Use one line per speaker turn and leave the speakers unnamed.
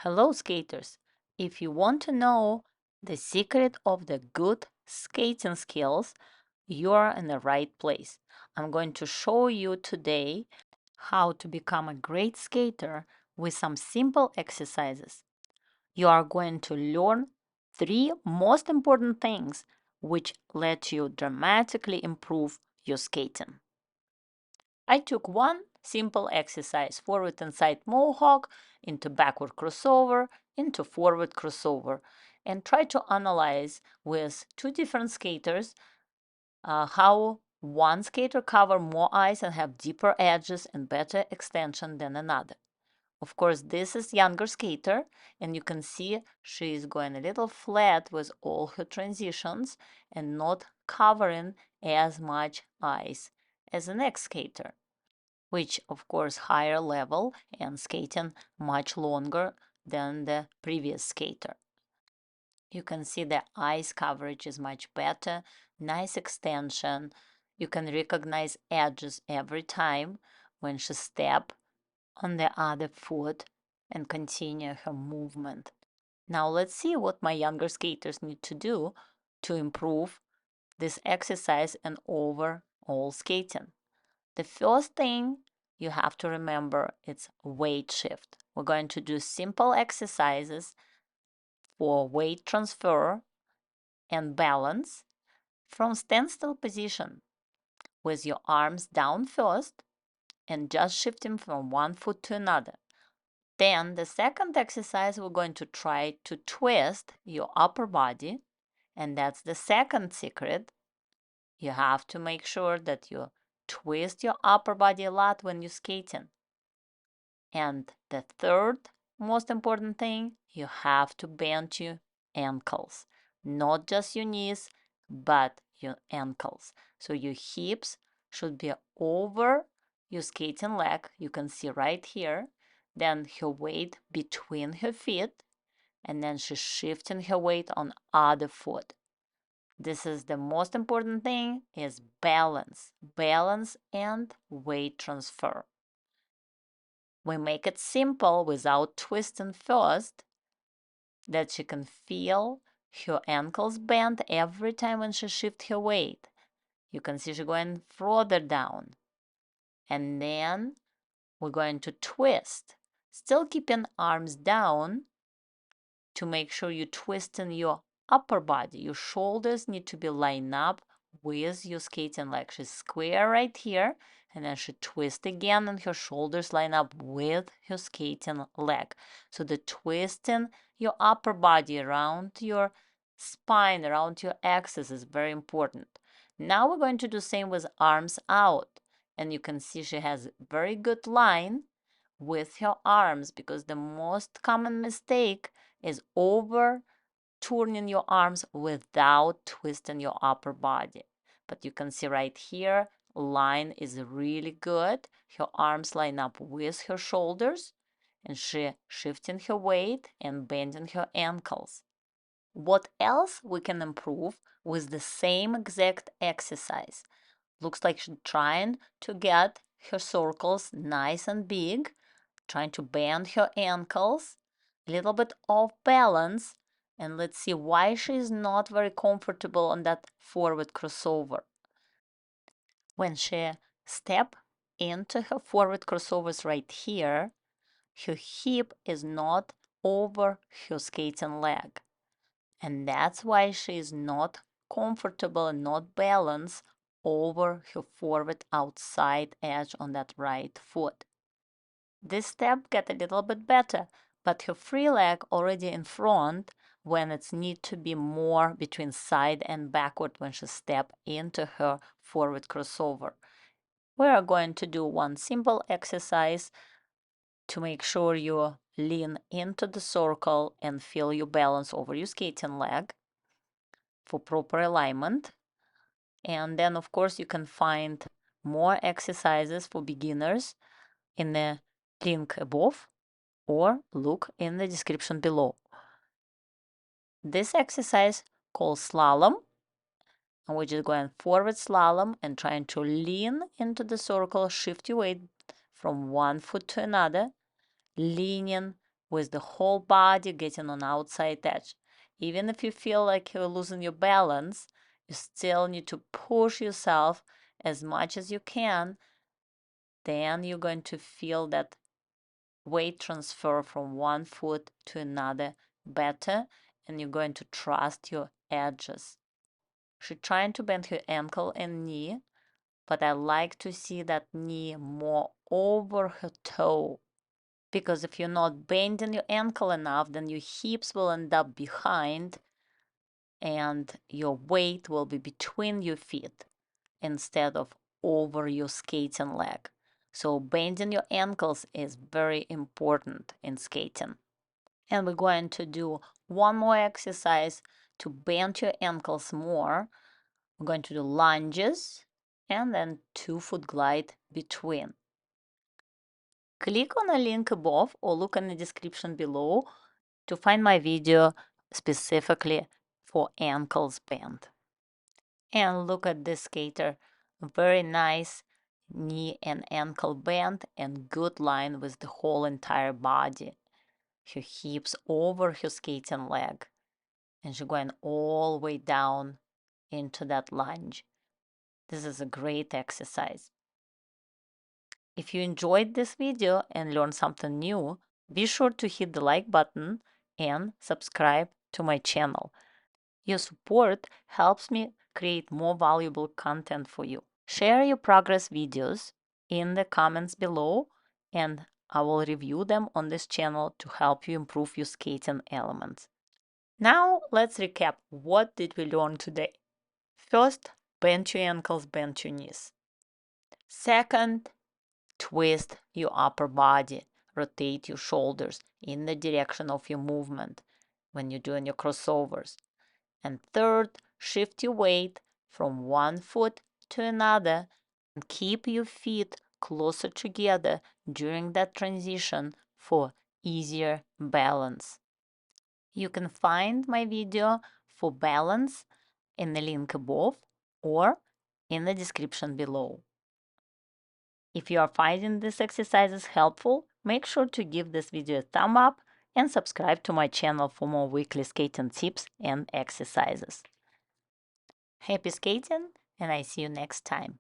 Hello, skaters! If you want to know the secret of the good skating skills, you are in the right place. I'm going to show you today how to become a great skater with some simple exercises. You are going to learn three most important things which let you dramatically improve your skating. I took one simple exercise, forward and side mohawk, into backward crossover, into forward crossover, and try to analyze with two different skaters how one skater cover more ice and have deeper edges and better extension than another. Of course, this is younger skater, and you can see she is going a little flat with all her transitions and not covering as much ice as the next skater, which of course higher level and skating much longer than the previous skater. You can see the ice coverage is much better, nice extension. You can recognize edges every time when she step on the other foot and continue her movement. Now let's see what my younger skaters need to do to improve this exercise and overall skating. The first thing you have to remember is weight shift. We're going to do simple exercises for weight transfer and balance from standstill position with your arms down first and just shifting from one foot to another. Then the second exercise, we're going to try to twist your upper body, and that's the second secret. You have to make sure that you twist your upper body a lot when you're skating. And the third most important thing, you have to bend your ankles, not just your knees, but your ankles. So your hips should be over your skating leg. You can see right here. Then her weight between her feet, and then she's shifting her weight on other foot. This is the most important thing is balance and weight transfer. We make it simple without twisting first, that she can feel her ankles bend every time when she shifts her weight. You can see she's going further down. And then we're going to twist, still keeping arms down to make sure you're twisting your upper body. Your shoulders need to be lined up with your skating leg. She's square right here, and then she twists again, and her shoulders line up with her skating leg. So the twisting your upper body around your spine, around your axis is very important. Now we're going to do same with arms out, and you can see she has very good line with her arms, because the most common mistake is over turning your arms without twisting your upper body. But you can see right here, line is really good. Her arms line up with her shoulders, and she shifting her weight and bending her ankles. What else we can improve with the same exact exercise? Looks like she's trying to get her circles nice and big, trying to bend her ankles, a little bit off balance, and let's see why she's not very comfortable on that forward crossover. When she step into her forward crossovers right here, her hip is not over her skating leg, and that's why she is not comfortable and not balanced over her forward outside edge on that right foot. This step get a little bit better, but her free leg already in front when it's need to be more between side and backward when she step into her forward crossover. We are going to do one simple exercise to make sure you lean into the circle and feel your balance over your skating leg for proper alignment. And then, of course, you can find more exercises for beginners in the link above, or look in the description below. This exercise called slalom, and we're just going forward slalom and trying to lean into the circle, shift your weight from one foot to another, leaning with the whole body getting on outside edge. Even if you feel like you're losing your balance, you still need to push yourself as much as you can. Then you're going to feel that weight transfer from one foot to another better, and you're going to trust your edges. She's trying to bend her ankle and knee, but I like to see that knee more over her toe. Because if you're not bending your ankle enough, then your hips will end up behind and your weight will be between your feet instead of over your skating leg. So bending your ankles is very important in skating. And we're going to do one more exercise to bend your ankles more. We're going to do lunges and then 2-foot glide between. Click on a link above or look in the description below to find my video specifically for ankles bend. And look at this skater, very nice knee and ankle bend and good line with the whole entire body. Her hips over her skating leg, and she's going all the way down into that lunge. This is a great exercise. If you enjoyed this video and learned something new, be sure to hit the like button and subscribe to my channel. Your support helps me create more valuable content for you. Share your progress videos in the comments below, and I will review them on this channel to help you improve your skating elements. Now let's recap. What did we learn today? First, bend your ankles, bend your knees. Second, twist your upper body. Rotate your shoulders in the direction of your movement when you're doing your crossovers. And third, shift your weight from one foot to another and keep your feet closer together during that transition for easier balance. You can find my video for balance in the link above or in the description below. If you are finding these exercises helpful, make sure to give this video a thumb up and subscribe to my channel for more weekly skating tips and exercises. Happy skating, and I see you next time.